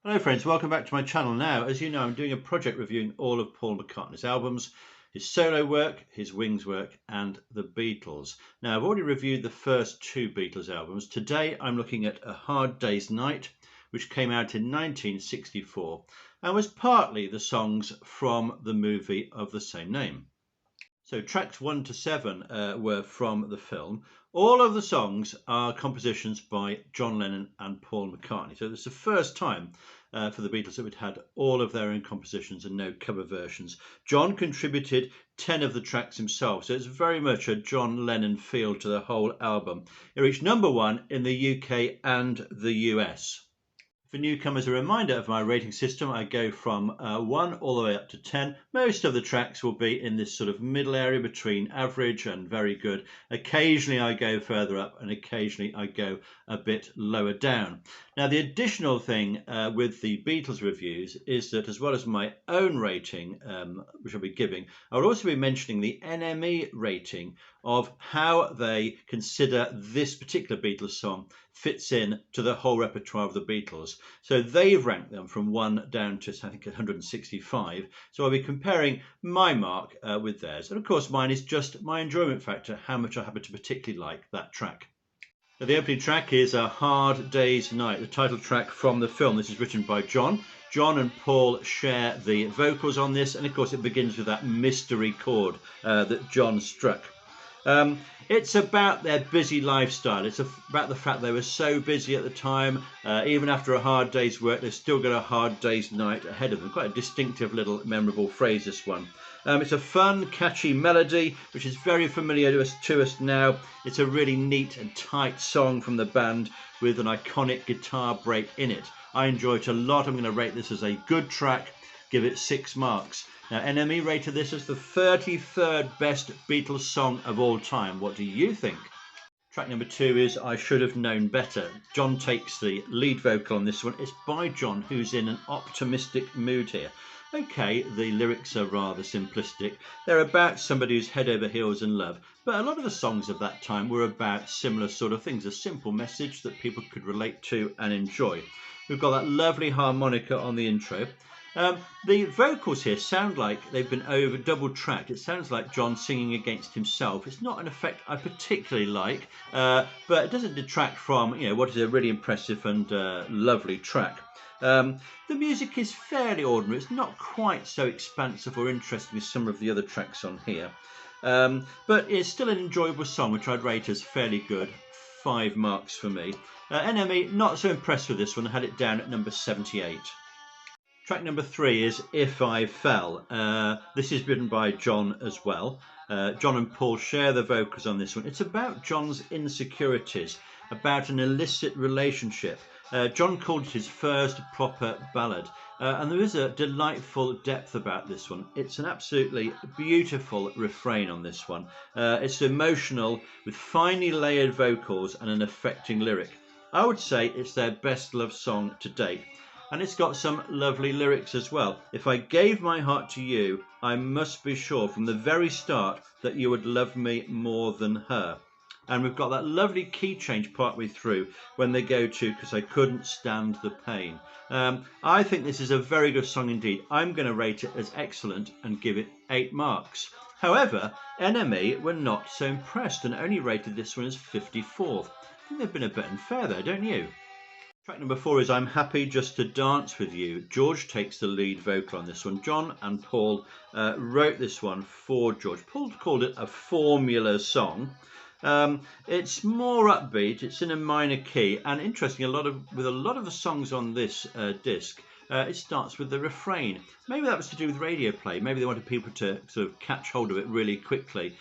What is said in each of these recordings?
Hello friends, welcome back to my channel. Now, as you know, I'm doing a project reviewing all of Paul McCartney's albums, his solo work, his Wings work, and the Beatles. Now, I've already reviewed the first two Beatles albums. Today, I'm looking at A Hard Day's Night, which came out in 1964 and was partly the songs from the movie of the same name. So tracks 1 to 7 were from the film. All of the songs are compositions by John Lennon and Paul McCartney. So it's the first time for the Beatles that we'd had all of their own compositions and no cover versions. John contributed 10 of the tracks himself, so it's very much a John Lennon feel to the whole album. It reached #1 in the UK and the US. For newcomers, a reminder of my rating system. I go from 1 all the way up to 10. Most of the tracks will be in this sort of middle area between average and very good. Occasionally I go further up and occasionally I go a bit lower down. Now, the additional thing with the Beatles reviews is that, as well as my own rating, which I'll be giving, I will also be mentioning the NME rating of how they consider this particular Beatles song fits in to the whole repertoire of the Beatles. So they've ranked them from 1 down to, I think, 165. So I'll be comparing my mark with theirs. And of course, mine is just my enjoyment factor, how much I happen to particularly like that track. Now, the opening track is A Hard Day's Night, the title track from the film. This is written by John. John and Paul share the vocals on this, and of course it begins with that mystery chord that John struck. It's about their busy lifestyle. It's about the fact they were so busy at the time. Even after a hard day's work, they've still got a hard day's night ahead of them. Quite a distinctive little memorable phrase, this one. It's a fun, catchy melody, which is very familiar to us now. It's a really neat and tight song from the band with an iconic guitar break in it. I enjoy it a lot. I'm going to rate this as a good track, give it 6 marks. Now, NME rated this as the 33rd best Beatles song of all time. What do you think? Track number 2 is I Should Have Known Better. John takes the lead vocal on this one. It's by John, who's in an optimistic mood here. Okay, the lyrics are rather simplistic. They're about somebody who's head over heels in love, but a lot of the songs of that time were about similar sort of things, a simple message that people could relate to and enjoy. We've got that lovely harmonica on the intro. The vocals here sound like they've been double tracked. It sounds like John singing against himself. It's not an effect I particularly like, but it doesn't detract from what is a really impressive and lovely track. The music is fairly ordinary. It's not quite so expansive or interesting as some of the other tracks on here, but it's still an enjoyable song, which I'd rate as fairly good. 5 marks for me. NME, not so impressed with this one. I had it down at number 78. Track number 3 is If I Fell. This is written by John as well. John and Paul share the vocals on this one. It's about John's insecurities, about an illicit relationship. John called it his first proper ballad, and there is a delightful depth about this one. It's an absolutely beautiful refrain on this one. It's emotional with finely layered vocals and an affecting lyric. I would say it's their best love song to date. And it's got some lovely lyrics as well. If I gave my heart to you, I must be sure from the very start that you would love me more than her. And we've got that lovely key change partway through when they go to Because I Couldn't Stand the Pain. I think this is a very good song indeed. I'm going to rate it as excellent and give it 8 marks. However, NME were not so impressed and only rated this one as 54th. I think they've been a bit unfair there, don't you? Track number 4 is I'm Happy Just to Dance With You. George takes the lead vocal on this one. John and Paul wrote this one for George. Paul called it a formula song. It's more upbeat, it's in a minor key, and interesting, with a lot of the songs on this disc, it starts with the refrain. Maybe that was to do with radio play. Maybe they wanted people to sort of catch hold of it really quickly,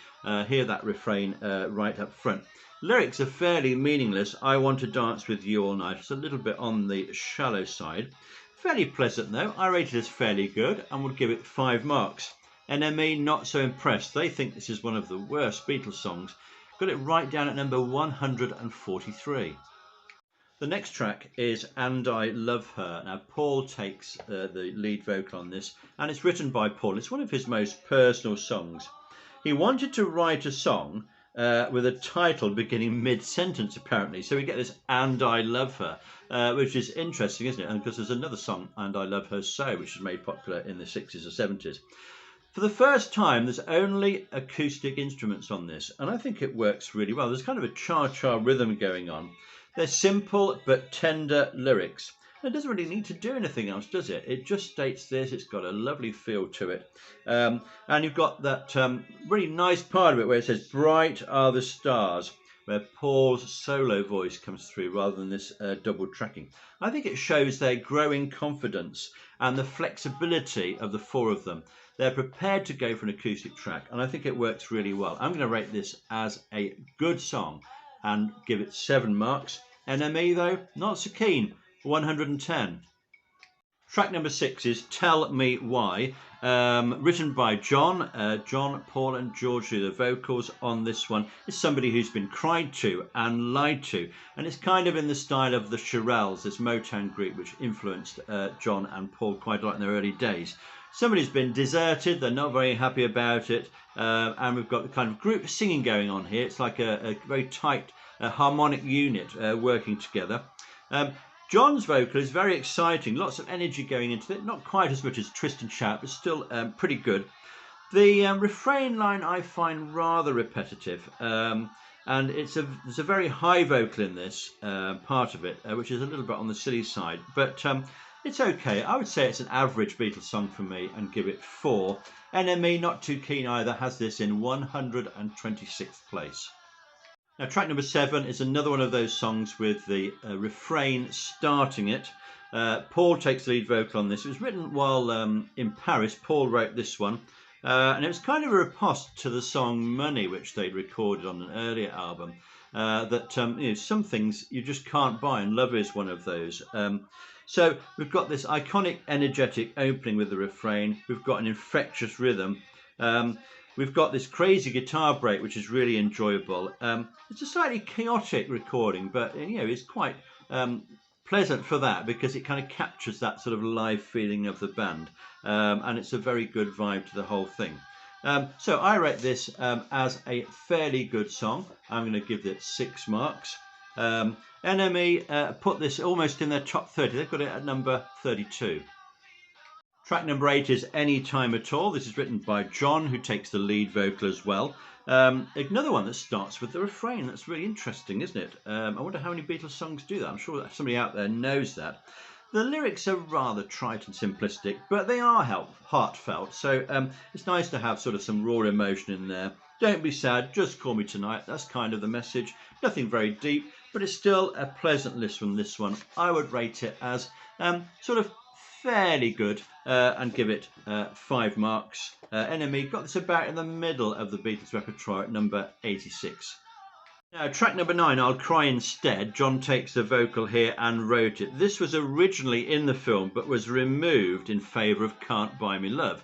hear that refrain right up front. Lyrics are fairly meaningless. I want to dance with you all night. It's a little bit on the shallow side. Fairly pleasant though. I rate it as fairly good and would give it 5 marks. NME not so impressed. They think this is one of the worst Beatles songs. Got it right down at number 143. The next track is And I Love Her. Now, Paul takes the lead vocal on this, and it's written by Paul. It's one of his most personal songs. He wanted to write a song with a title beginning mid-sentence apparently. So we get this "And I Love Her," which is interesting, isn't it? And because there's another song, "And I Love Her So," which was made popular in the 60s or 70s. For the first time, there's only acoustic instruments on this, and I think it works really well. There's kind of a cha-cha rhythm going on. They're simple but tender lyrics. It doesn't really need to do anything else, does it? It just states this. It's got a lovely feel to it. And you've got that really nice part of it where it says, "Bright are the stars," where Paul's solo voice comes through rather than this double tracking. I think it shows their growing confidence and the flexibility of the four of them. They're prepared to go for an acoustic track, and I think it works really well. I'm going to rate this as a good song and give it 7 marks. NME, though, not so keen, 110. Track number 6 is "Tell Me Why," written by John. John, Paul and George do the vocals on this one. It's somebody who's been cried to and lied to, and it's kind of in the style of the Shirelles, this Motown group which influenced John and Paul quite a lot in their early days. Somebody's been deserted, they're not very happy about it, and we've got the kind of group singing going on here. It's like a very tight harmonic unit working together. John's vocal is very exciting, lots of energy going into it, not quite as much as Twist and Shout, but still pretty good. The refrain line I find rather repetitive, and there's a very high vocal in this part of it, which is a little bit on the silly side, but it's okay. I would say it's an average Beatles song for me and give it 4. NME, not too keen either, has this in 126th place. Now, track number 7 is another one of those songs with the refrain starting it. Paul takes the lead vocal on this. It was written while in Paris. Paul wrote this one. And it was kind of a riposte to the song "Money," which they'd recorded on an earlier album. Some things you just can't buy, and "Love" is one of those. So we've got this iconic, energetic opening with the refrain. We've got an infectious rhythm. We've got this crazy guitar break, which is really enjoyable. It's a slightly chaotic recording, but it's quite pleasant for that because it kind of captures that sort of live feeling of the band, and it's a very good vibe to the whole thing. So I rate this as a fairly good song. I'm going to give it 6 marks. NME put this almost in their top 30. They've got it at number 32. Track number 8 is "Any Time at All." This is written by John, who takes the lead vocal as well. Another one that starts with the refrain. That's really interesting, isn't it? I wonder how many Beatles songs do that. I'm sure that somebody out there knows that. The lyrics are rather trite and simplistic, but they are heartfelt. So it's nice to have sort of some raw emotion in there. Don't be sad, just call me tonight. That's kind of the message. Nothing very deep, but it's still a pleasant listen, this one. I would rate it as sort of fairly good and give it 5 marks. NME got this about in the middle of the Beatles repertoire at number 86. Now, track number 9, "I'll Cry Instead." John takes the vocal here and wrote it. This was originally in the film but was removed in favour of "Can't Buy Me Love."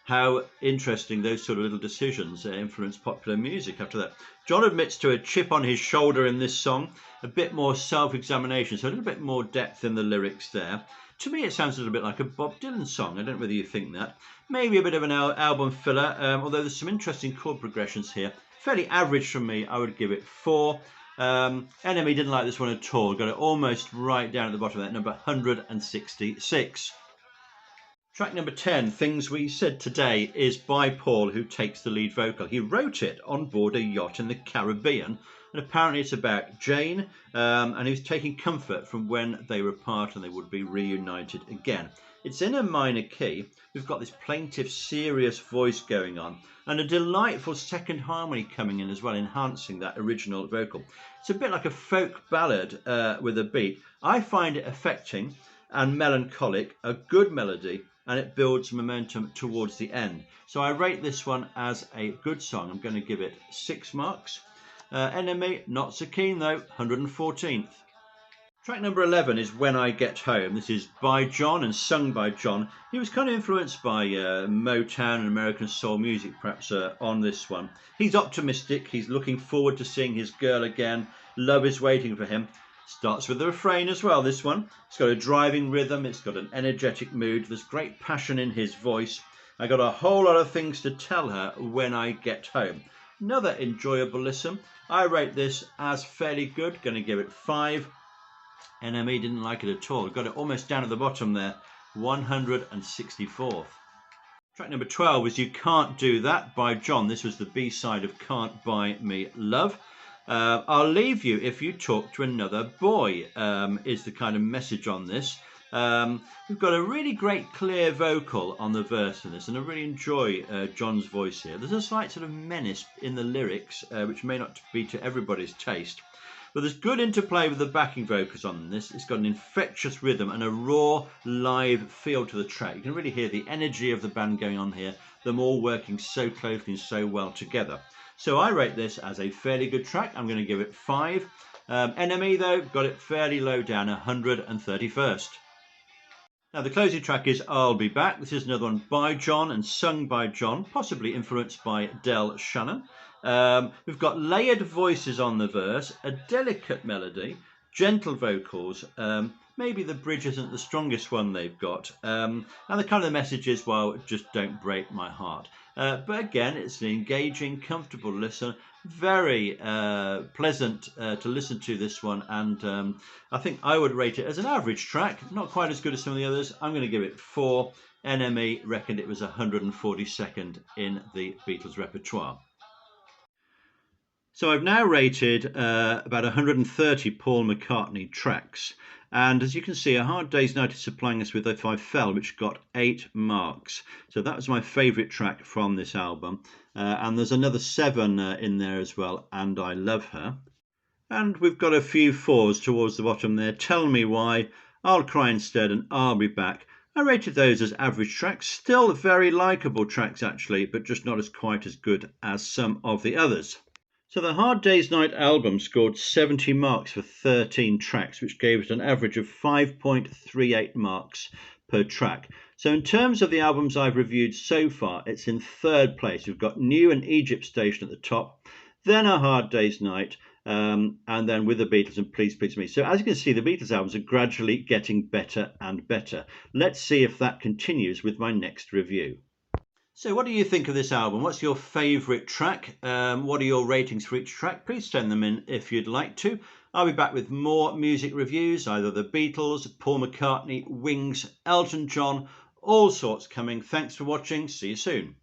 How interesting those sort of little decisions influence popular music after that. John admits to a chip on his shoulder in this song, a bit more self-examination, so a little bit more depth in the lyrics there. To me, it sounds a little bit like a Bob Dylan song. I don't know whether you think that. Maybe a bit of an album filler, although there's some interesting chord progressions here. Fairly average from me. I would give it 4. NME didn't like this one at all. Got it almost right down at the bottom of that, number 166. Track number 10, "Things We Said Today," is by Paul, who takes the lead vocal. He wrote it on board a yacht in the Caribbean, and apparently it's about Jane, and he was taking comfort from when they were apart and they would be reunited again. It's in a minor key. We've got this plaintive, serious voice going on, and a delightful second harmony coming in as well, enhancing that original vocal. It's a bit like a folk ballad with a beat. I find it affecting and melancholic, a good melody, and it builds momentum towards the end. So I rate this one as a good song. I'm going to give it 6 marks. NME, not so keen though, 114th. Track number 11 is "When I Get Home." This is by John and sung by John. He was kind of influenced by Motown and American soul music, perhaps, on this one. He's optimistic. He's looking forward to seeing his girl again. Love is waiting for him. Starts with the refrain as well, this one. It's got a driving rhythm. It's got an energetic mood. There's great passion in his voice. I got a whole lot of things to tell her when I get home. Another enjoyable listen. I rate this as fairly good, going to give it 5. NME didn't like it at all. Got it almost down at the bottom there, 164th. Track number 12 was You Can't Do That by John. This was the B-side of Can't Buy Me Love. I'll leave you if you talk to another boy, is the kind of message on this. We've got a really great clear vocal on the verse in this, and I really enjoy John's voice here. There's a slight sort of menace in the lyrics, which may not be to everybody's taste. But there's good interplay with the backing vocals on this. It's got an infectious rhythm and a raw, live feel to the track. You can really hear the energy of the band going on here, them all working so closely and so well together. So I rate this as a fairly good track. I'm going to give it 5. NME, though, got it fairly low down, 131st. Now, the closing track is I'll Be Back. This is another one by John and sung by John, possibly influenced by Del Shannon. We've got layered voices on the verse, a delicate melody, gentle vocals. Maybe the bridge isn't the strongest one they've got. And the kind of the message is, well, just don't break my heart. But again, it's an engaging, comfortable listen. Very pleasant to listen to, this one. And I think I would rate it as an average track. Not quite as good as some of the others. I'm going to give it 4. NME reckoned it was 142nd in the Beatles repertoire. So I've now rated about 130 Paul McCartney tracks. And as you can see, A Hard Day's Night is supplying us with If I Fell, which got 8 marks. So that was my favourite track from this album. And there's another 7 in there as well, And I Love Her. And we've got a few 4s towards the bottom there. Tell Me Why, I'll Cry Instead, and I'll Be Back. I rated those as average tracks. Still very likeable tracks, actually, but just not as quite as good as some of the others. So the Hard Day's Night album scored 70 marks for 13 tracks, which gave it an average of 5.38 marks per track. So in terms of the albums I've reviewed so far, it's in 3rd place. We've got New and Egypt Station at the top, then A Hard Day's Night, and then With the Beatles and Please Please Me. So as you can see, the Beatles albums are gradually getting better and better. Let's see if that continues with my next review. So what do you think of this album? What's your favourite track? What are your ratings for each track? Please send them in if you'd like to. I'll be back with more music reviews, either the Beatles, Paul McCartney, Wings, Elton John, all sorts coming. Thanks for watching. See you soon.